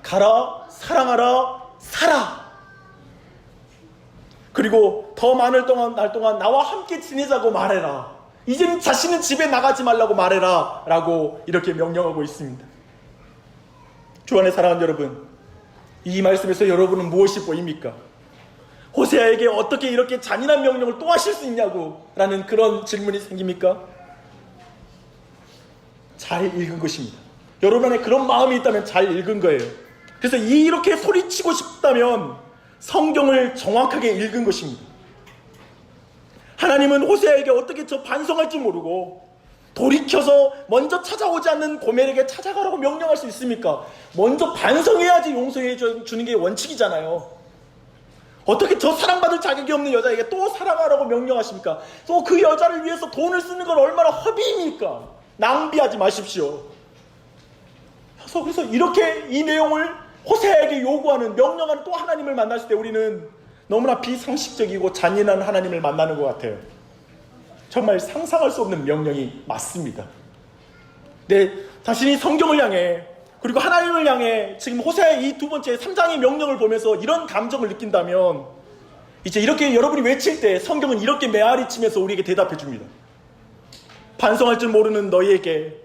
가라, 사랑하라, 살아. 그리고 더 많은 날 동안 나와 함께 지내자고 말해라. 이제는 자신은 집에 나가지 말라고 말해라 라고 이렇게 명령하고 있습니다. 주 안에 사랑하는 여러분, 이 말씀에서 여러분은 무엇이 보입니까? 호세아에게 어떻게 이렇게 잔인한 명령을 또 하실 수 있냐고 라는 그런 질문이 생깁니까? 잘 읽은 것입니다. 여러분 안에 그런 마음이 있다면 잘 읽은 거예요. 그래서 이렇게 소리치고 싶다면 성경을 정확하게 읽은 것입니다. 하나님은 호세아에게 어떻게 저 반성할지 모르고 돌이켜서 먼저 찾아오지 않는 고멜에게 찾아가라고 명령할 수 있습니까? 먼저 반성해야지 용서해 주는 게 원칙이잖아요. 어떻게 저 사랑받을 자격이 없는 여자에게 또 사랑하라고 명령하십니까? 또 그 여자를 위해서 돈을 쓰는 건 얼마나 허비입니까? 낭비하지 마십시오. 그래서 이렇게 이 내용을 호세아에게 요구하는, 명령하는 또 하나님을 만났을 때 우리는 너무나 비상식적이고 잔인한 하나님을 만나는 것 같아요. 정말 상상할 수 없는 명령이 맞습니다. 자신이 성경을 향해 그리고 하나님을 향해 지금 호세아의 이 두 번째 3장의 명령을 보면서 이런 감정을 느낀다면 이제 이렇게 여러분이 외칠 때 성경은 이렇게 메아리 치면서 우리에게 대답해 줍니다. 반성할 줄 모르는 너희에게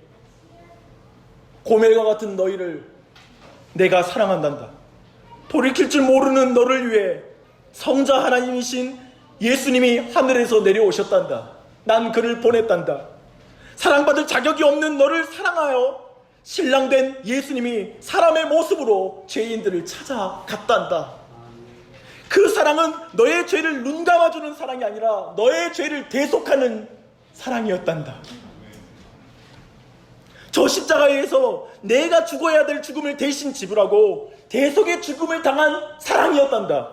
고멜과 같은 너희를 내가 사랑한단다. 돌이킬 줄 모르는 너를 위해 성자 하나님이신 예수님이 하늘에서 내려오셨단다. 난 그를 보냈단다. 사랑받을 자격이 없는 너를 사랑하여 신랑된 예수님이 사람의 모습으로 죄인들을 찾아갔단다. 그 사랑은 너의 죄를 눈감아주는 사랑이 아니라 너의 죄를 대속하는 사랑이었단다. 저 십자가에서 내가 죽어야 될 죽음을 대신 지불하고 대속의 죽음을 당한 사랑이었단다.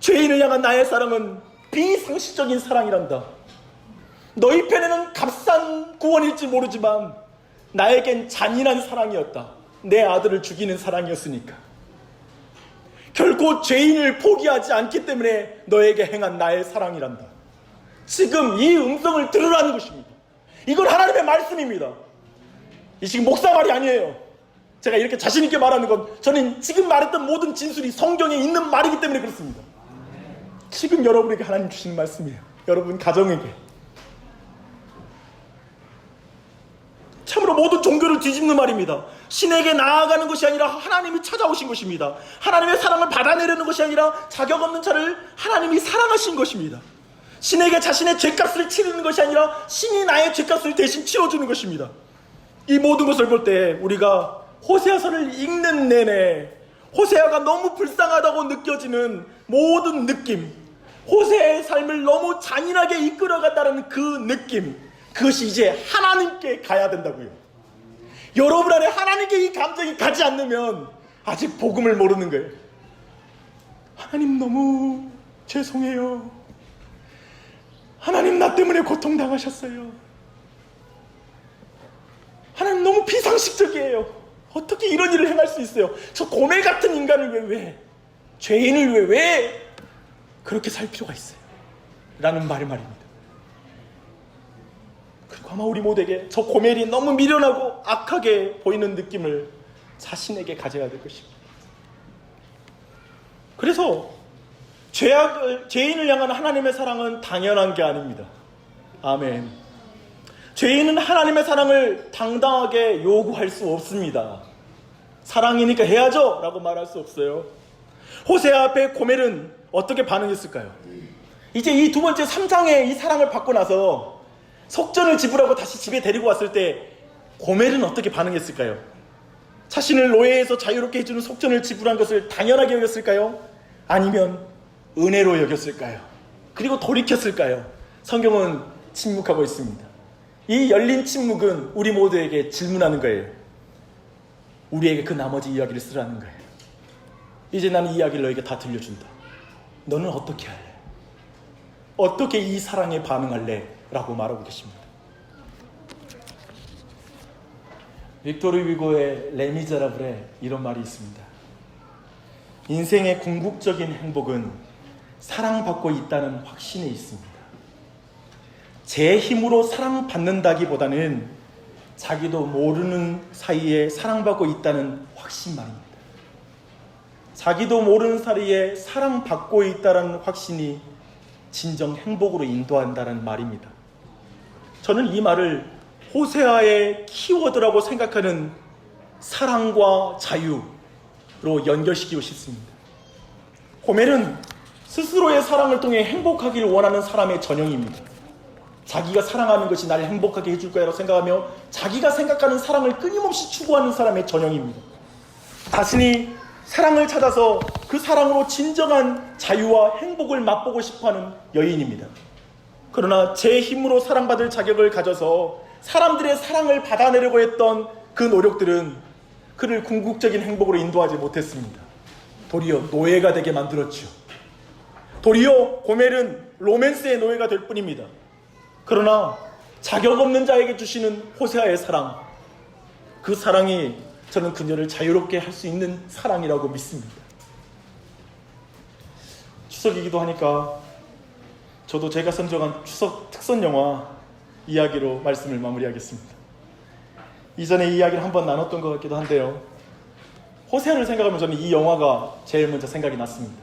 죄인을 향한 나의 사랑은 비상식적인 사랑이란다. 너희 편에는 값싼 구원일지 모르지만 나에겐 잔인한 사랑이었다. 내 아들을 죽이는 사랑이었으니까. 결코 죄인을 포기하지 않기 때문에 너에게 행한 나의 사랑이란다. 지금 이 음성을 들으라는 것입니다. 이건 하나님의 말씀입니다. 이 지금 목사 말이 아니에요. 제가 이렇게 자신 있게 말하는 건 저는 지금 말했던 모든 진술이 성경에 있는 말이기 때문에 그렇습니다. 지금 여러분에게 하나님 주시는 말씀이에요. 여러분 가정에게. 참으로 모든 종교를 뒤집는 말입니다. 신에게 나아가는 것이 아니라 하나님이 찾아오신 것입니다. 하나님의 사랑을 받아내려는 것이 아니라 자격 없는 자를 하나님이 사랑하신 것입니다. 신에게 자신의 죄값을 치르는 것이 아니라 신이 나의 죄값을 대신 치러주는 것입니다. 이 모든 것을 볼 때 우리가 호세아서를 읽는 내내 호세아가 너무 불쌍하다고 느껴지는 모든 느낌, 호세아의 삶을 너무 잔인하게 이끌어갔다는 그 느낌, 그것이 이제 하나님께 가야 된다고요. 여러분 안에 하나님께 이 감정이 가지 않으면 아직 복음을 모르는 거예요. 하나님 너무 죄송해요. 하나님 나 때문에 고통당하셨어요. 하나님 너무 비상식적이에요. 어떻게 이런 일을 행할 수 있어요? 저 고멜 같은 인간을 왜 죄인을 왜 그렇게 살 필요가 있어요? 라는 말입니다. 그리고 아마 우리 모두에게 저 고멜이 너무 미련하고 악하게 보이는 느낌을 자신에게 가져야 될 것입니다. 그래서 죄인을 향한 하나님의 사랑은 당연한 게 아닙니다. 아멘. 죄인은 하나님의 사랑을 당당하게 요구할 수 없습니다. 사랑이니까 해야죠 라고 말할 수 없어요. 호세아 앞에 고멜은 어떻게 반응했을까요? 이제 이 두 번째 3장의 이 사랑을 받고 나서 속전을 지불하고 다시 집에 데리고 왔을 때 고멜은 어떻게 반응했을까요? 자신을 노예에서 자유롭게 해주는 속전을 지불한 것을 당연하게 여겼을까요? 아니면 은혜로 여겼을까요? 그리고 돌이켰을까요? 성경은 침묵하고 있습니다. 이 열린 침묵은 우리 모두에게 질문하는 거예요. 우리에게 그 나머지 이야기를 쓰라는 거예요. 이제 나는 이 이야기를 너에게 다 들려준다. 너는 어떻게 할래? 어떻게 이 사랑에 반응할래? 라고 말하고 계십니다. 빅토르 위고의 레미제라블에 이런 말이 있습니다. 인생의 궁극적인 행복은 사랑받고 있다는 확신에 있습니다. 제 힘으로 사랑받는다기보다는 자기도 모르는 사이에 사랑받고 있다는 확신 말입니다. 자기도 모르는 사이에 사랑받고 있다는 확신이 진정 행복으로 인도한다는 말입니다. 저는 이 말을 호세아의 키워드라고 생각하는 사랑과 자유로 연결시키고 싶습니다. 고멜은 스스로의 사랑을 통해 행복하기를 원하는 사람의 전형입니다. 자기가 사랑하는 것이 나를 행복하게 해줄 거야라고 생각하며 자기가 생각하는 사랑을 끊임없이 추구하는 사람의 전형입니다. 자신이 사랑을 찾아서 그 사랑으로 진정한 자유와 행복을 맛보고 싶어하는 여인입니다. 그러나 제 힘으로 사랑받을 자격을 가져서 사람들의 사랑을 받아내려고 했던 그 노력들은 그를 궁극적인 행복으로 인도하지 못했습니다. 도리어 노예가 되게 만들었죠. 도리어 고멜은 로맨스의 노예가 될 뿐입니다. 그러나 자격 없는 자에게 주시는 호세아의 사랑, 그 사랑이 저는 그녀를 자유롭게 할 수 있는 사랑이라고 믿습니다. 추석이기도 하니까 저도 제가 선정한 추석 특선 영화 이야기로 말씀을 마무리하겠습니다. 이전에 이 이야기를 한번 나눴던 것 같기도 한데요. 호세아를 생각하면 저는 이 영화가 제일 먼저 생각이 났습니다.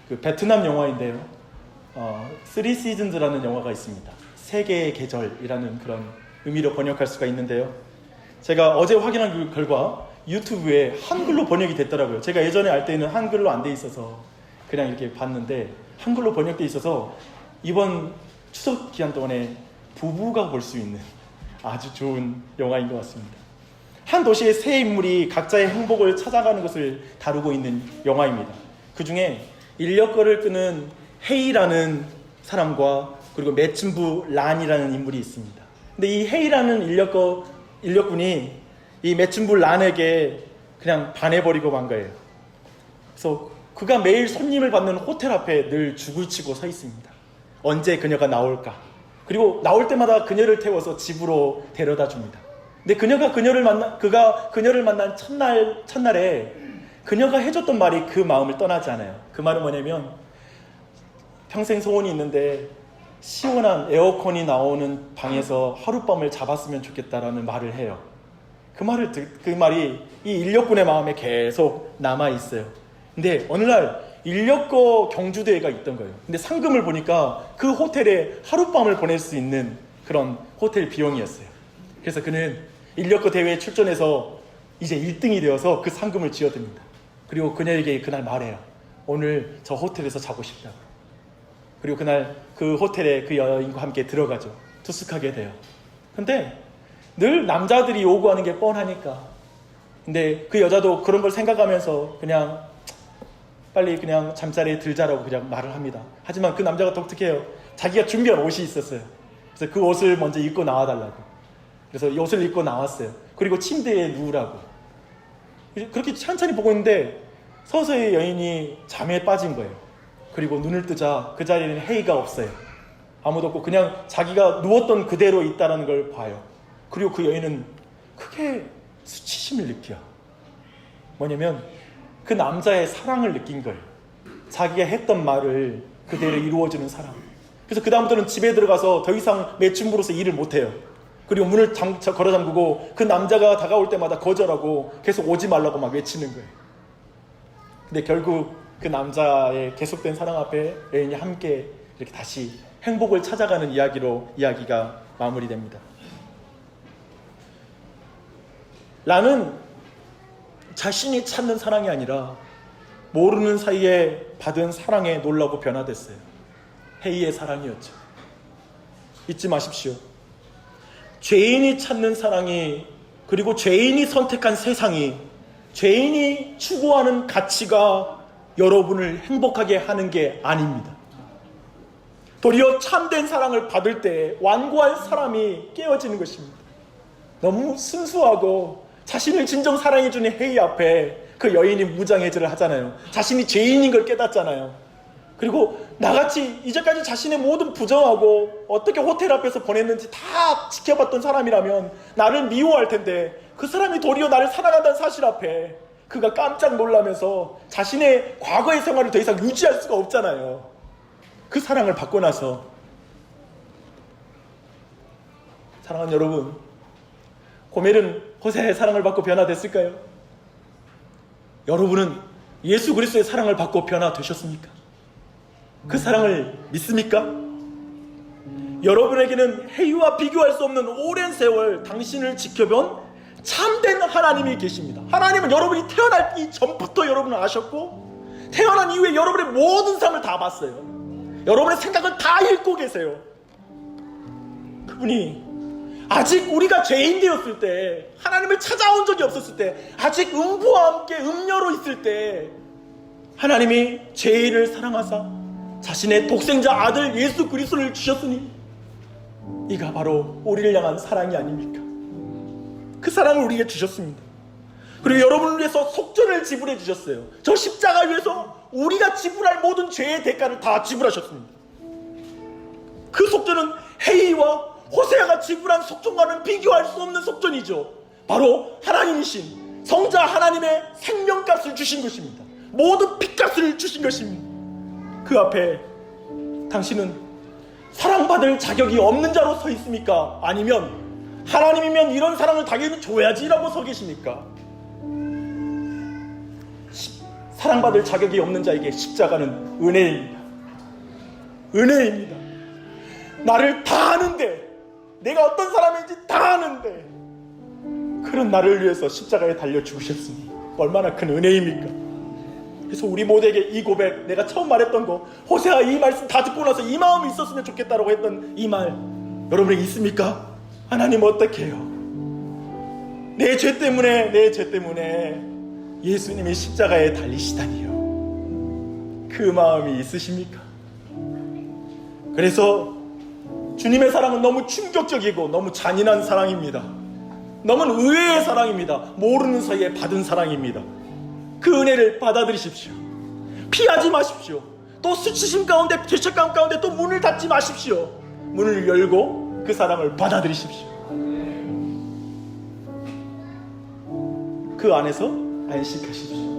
그 베트남 영화인데요. Three Seasons라는 영화가 있습니다. 세 개의 계절이라는 그런 의미로 번역할 수가 있는데요. 제가 어제 확인한 그 결과 유튜브에 한글로 번역이 됐더라고요. 제가 예전에 알 때는 한글로 안 돼 있어서 그냥 이렇게 봤는데 한글로 번역돼 있어서 이번 추석 기간 동안에 부부가 볼 수 있는 아주 좋은 영화인 것 같습니다. 한 도시의 세 인물이 각자의 행복을 찾아가는 것을 다루고 있는 영화입니다. 그 중에 인력거를 끄는 헤이라는 사람과 그리고 매춘부 란이라는 인물이 있습니다. 근데 이 헤이라는 인력군이 이 매춘부 란에게 그냥 반해버리고 만 거예요. 그래서 그가 매일 손님을 받는 호텔 앞에 늘 죽을 치고 서 있습니다. 언제 그녀가 나올까? 그리고 나올 때마다 그녀를 태워서 집으로 데려다 줍니다. 근데 그가 그녀를 만난 첫날에 그녀가 해줬던 말이 그 마음을 떠나지 않아요. 그 말은 뭐냐면 평생 소원이 있는데 시원한 에어컨이 나오는 방에서 하룻밤을 잡았으면 좋겠다라는 말을 해요. 그 말이 이 인력군의 마음에 계속 남아 있어요. 근데 어느 날 인력거 경주대회가 있던 거예요. 근데 상금을 보니까 그 호텔에 하룻밤을 보낼 수 있는 그런 호텔 비용이었어요. 그래서 그는 인력거 대회에 출전해서 이제 1등이 되어서 그 상금을 쥐어듭니다. 그리고 그녀에게 그날 말해요. 오늘 저 호텔에서 자고 싶다고. 그리고 그날 그 호텔에 그 여인과 함께 들어가죠. 투숙하게 돼요. 근데 늘 남자들이 요구하는 게 뻔하니까. 근데 그 여자도 그런 걸 생각하면서 그냥 빨리 그냥 잠자리에 들자라고 그냥 말을 합니다. 하지만 그 남자가 독특해요. 자기가 준비한 옷이 있었어요. 그래서 그 옷을 먼저 입고 나와달라고. 그래서 이 옷을 입고 나왔어요. 그리고 침대에 누우라고. 그렇게 천천히 보고 있는데 서서히 여인이 잠에 빠진 거예요. 그리고 눈을 뜨자 그 자리에는 헤이가 없어요. 아무도 없고 그냥 자기가 누웠던 그대로 있다는 걸 봐요. 그리고 그 여인은 크게 수치심을 느껴요. 뭐냐면 그 남자의 사랑을 느낀 거예요. 자기가 했던 말을 그대로 이루어주는 사랑. 그래서 그 다음부터는 집에 들어가서 더 이상 매춘부로서 일을 못해요. 그리고 문을 걸어 잠그고 그 남자가 다가올 때마다 거절하고 계속 오지 말라고 막 외치는 거예요. 근데 결국 그 남자의 계속된 사랑 앞에 여인이 함께 이렇게 다시 행복을 찾아가는 이야기가 마무리됩니다. 라는 자신이 찾는 사랑이 아니라 모르는 사이에 받은 사랑에 놀라고 변화됐어요. 헤이의 사랑이었죠. 잊지 마십시오. 죄인이 찾는 사랑이, 그리고 죄인이 선택한 세상이, 죄인이 추구하는 가치가 여러분을 행복하게 하는 게 아닙니다. 도리어 참된 사랑을 받을 때 완고한 사람이 깨어지는 것입니다. 너무 순수하고 자신을 진정 사랑해주는 헤이 앞에 그 여인이 무장해제를 하잖아요. 자신이 죄인인 걸 깨닫잖아요. 그리고 나같이 이제까지 자신의 모든 부정하고 어떻게 호텔 앞에서 보냈는지 다 지켜봤던 사람이라면 나를 미워할 텐데 그 사람이 도리어 나를 사랑한다는 사실 앞에 그가 깜짝 놀라면서 자신의 과거의 생활을 더 이상 유지할 수가 없잖아요. 그 사랑을 받고 나서. 사랑하는 여러분, 고멜은 호세아의 사랑을 받고 변화됐을까요? 여러분은 예수 그리스도의 사랑을 받고 변화되셨습니까? 그 사랑을 믿습니까? 여러분에게는 헤이와 비교할 수 없는 오랜 세월 당신을 지켜본 참된 하나님이 계십니다. 하나님은 여러분이 태어나기 전부터 여러분을 아셨고 태어난 이후에 여러분의 모든 삶을 다 봤어요. 여러분의 생각을 다 읽고 계세요. 그분이 아직 우리가 죄인 되었을 때, 하나님을 찾아온 적이 없었을 때, 아직 음부와 함께 음녀로 있을 때 하나님이 죄인을 사랑하사 자신의 독생자 아들 예수 그리스도를 주셨으니 이가 바로 우리를 향한 사랑이 아닙니까? 그 사랑을 우리에게 주셨습니다. 그리고 여러분을 위해서 속전을 지불해 주셨어요. 저 십자가 위에서 우리가 지불할 모든 죄의 대가를 다 지불하셨습니다. 그 속전은 헤이와 호세아가 지불한 속전과는 비교할 수 없는 속전이죠. 바로 하나님이신 성자 하나님의 생명값을 주신 것입니다. 모든 핏값을 주신 것입니다. 그 앞에 당신은 사랑받을 자격이 없는 자로 서 있습니까? 아니면 하나님이면 이런 사랑을 당연히 줘야지라고 서 계십니까? 사랑받을 자격이 없는 자에게 십자가는 은혜입니다. 은혜입니다. 나를 다 아는데, 내가 어떤 사람인지 다 아는데 그런 나를 위해서 십자가에 달려 죽으셨으니 얼마나 큰 은혜입니까? 그래서 우리 모두에게 이 고백, 내가 처음 말했던 거, 호세아 이 말씀 다 듣고 나서 이 마음이 있었으면 좋겠다라고 했던 이 말, 여러분에게 있습니까? 하나님 어떻게 해요? 내 죄 때문에 예수님이 십자가에 달리시다니요. 그 마음이 있으십니까? 그래서 주님의 사랑은 너무 충격적이고 너무 잔인한 사랑입니다. 너무 의외의 사랑입니다. 모르는 사이에 받은 사랑입니다. 그 은혜를 받아들이십시오. 피하지 마십시오. 또 수치심 가운데, 죄책감 가운데 또 문을 닫지 마십시오. 문을 열고 그 사랑을 받아들이십시오. 그 안에서 안식하십시오.